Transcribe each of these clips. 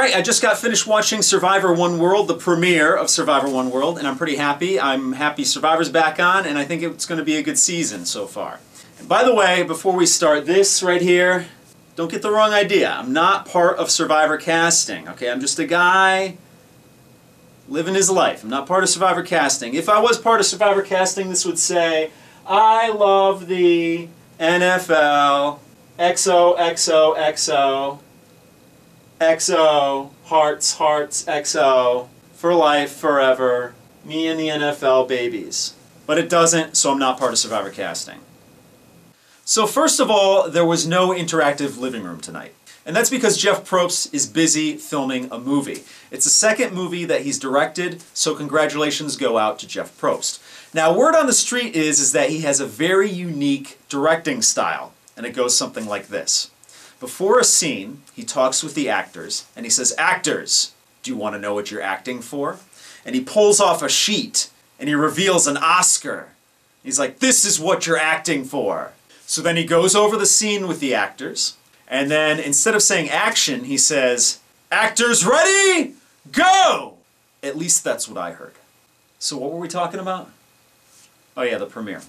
Alright, I just got finished watching Survivor One World, the premiere of Survivor One World, and I'm pretty happy. I'm happy Survivor's back on, and I think it's going to be a good season so far. And by the way, before we start, this right here, don't get the wrong idea. I'm not part of Survivor casting, okay? I'm just a guy living his life. I'm not part of Survivor casting. If I was part of Survivor casting, this would say, I love the NFL, XOXOXO, XO, hearts, hearts, XO, for life, forever, me and the NFL babies. But it doesn't, so I'm not part of Survivor casting. So first of all, there was no interactive living room tonight. And that's because Jeff Probst is busy filming a movie. It's the second movie that he's directed, so congratulations go out to Jeff Probst. Now, word on the street is that he has a very unique directing style, and it goes something like this. Before a scene, he talks with the actors, and he says, "Actors, do you want to know what you're acting for?" And he pulls off a sheet, and he reveals an Oscar. He's like, "This is what you're acting for." So then he goes over the scene with the actors, and then instead of saying action, he says, "Actors ready? Go!" At least that's what I heard. So what were we talking about? Oh yeah, the premiere.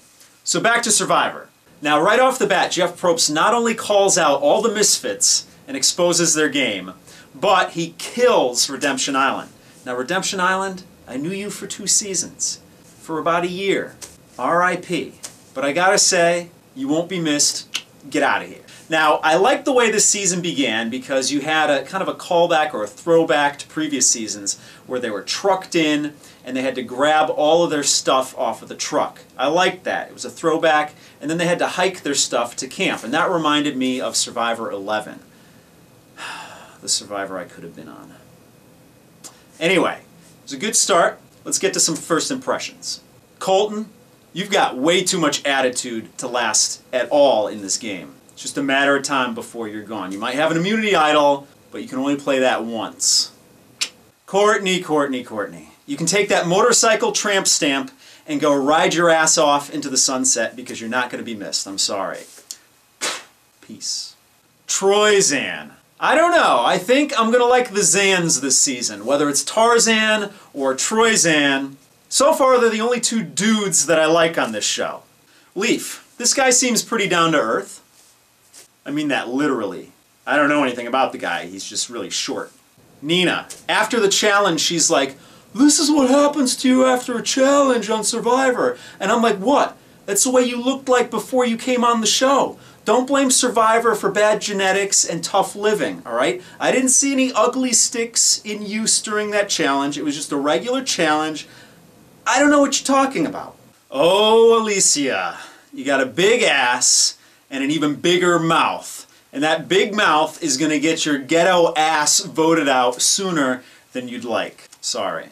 So back to Survivor. Now right off the bat, Jeff Probst not only calls out all the misfits and exposes their game, but he kills Redemption Island. Now Redemption Island, I knew you for 2 seasons, for about a year. R.I.P. But I gotta say, you won't be missed. Get out of here. Now, I like the way this season began because you had a kind of a callback or a throwback to previous seasons where they were trucked in and they had to grab all of their stuff off of the truck. I liked that. It was a throwback, and then they had to hike their stuff to camp, and that reminded me of Survivor 11. The Survivor I could have been on. Anyway, it was a good start. Let's get to some first impressions. Colton, you've got way too much attitude to last at all in this game. It's just a matter of time before you're gone. You might have an immunity idol, but you can only play that once. Courtney, Courtney, Courtney. You can take that motorcycle tramp stamp and go ride your ass off into the sunset because you're not going to be missed. I'm sorry. Peace. Troyzan. I don't know. I think I'm going to like the Zans this season, whether it's Tarzan or Troyzan. So far, they're the only 2 dudes that I like on this show. Leaf. This guy seems pretty down to earth. I mean that literally. I don't know anything about the guy. He's just really short. Nina. After the challenge, she's like, "This is what happens to you after a challenge on Survivor." And I'm like, what? That's the way you looked like before you came on the show. Don't blame Survivor for bad genetics and tough living, alright? I didn't see any ugly sticks in use during that challenge. It was just a regular challenge. I don't know what you're talking about. Oh, Alicia. You got a big ass and an even bigger mouth. And that big mouth is going to get your ghetto ass voted out sooner than you'd like. Sorry.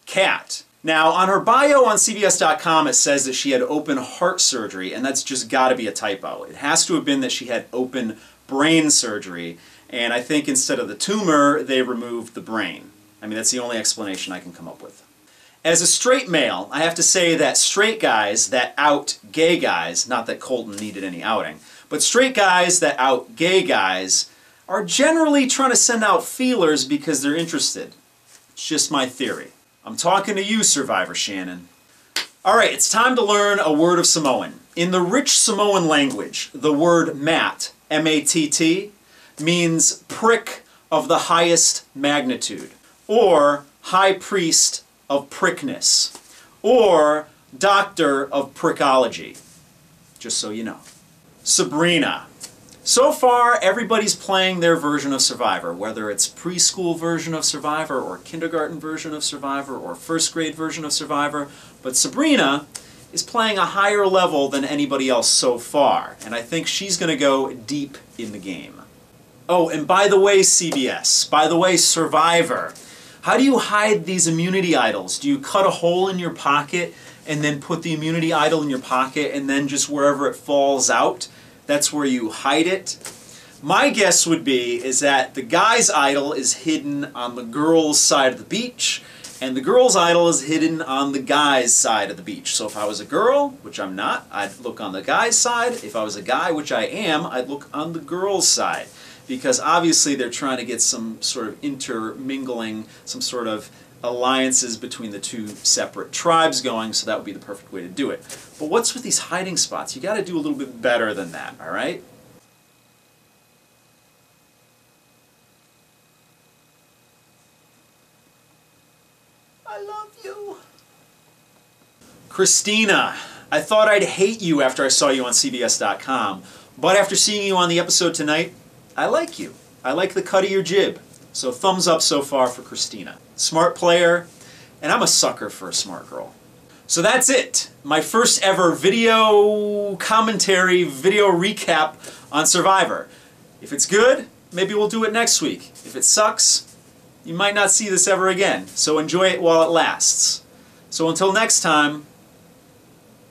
Kat. Now, on her bio on CBS.com, it says that she had open heart surgery, and that's just got to be a typo. It has to have been that she had open brain surgery, and I think instead of the tumor, they removed the brain. I mean, that's the only explanation I can come up with. As a straight male, I have to say that straight guys that out gay guys, not that Colton needed any outing, but straight guys that out gay guys are generally trying to send out feelers because they're interested. It's just my theory. I'm talking to you, Survivor Shannon. Alright, it's time to learn a word of Samoan. In the rich Samoan language, the word Matt, M-A-T-T, means prick of the highest magnitude, or high priest of prickness, or doctor of prickology, just so you know. Sabrina. So far, everybody's playing their version of Survivor, whether it's preschool version of Survivor, or kindergarten version of Survivor, or first grade version of Survivor, but Sabrina is playing a higher level than anybody else so far, and I think she's going to go deep in the game. Oh, and by the way, CBS, by the way, Survivor, how do you hide these immunity idols? Do you cut a hole in your pocket and then put the immunity idol in your pocket and then just wherever it falls out, that's where you hide it? My guess would be is that the guy's idol is hidden on the girl's side of the beach and the girl's idol is hidden on the guy's side of the beach. So if I was a girl, which I'm not, I'd look on the guy's side. If I was a guy, which I am, I'd look on the girl's side. because obviously they're trying to get some sort of intermingling, some sort of alliances between the two separate tribes going, so that would be the perfect way to do it. But what's with these hiding spots? You got to do a little bit better than that, all right? I love you. Christina, I thought I'd hate you after I saw you on CBS.com, but after seeing you on the episode tonight, I like you. I like the cut of your jib. So thumbs up so far for Christina. Smart player, and I'm a sucker for a smart girl. So that's it. My first ever video commentary, video recap on Survivor. If it's good, maybe we'll do it next week. If it sucks, you might not see this ever again. So enjoy it while it lasts. So until next time,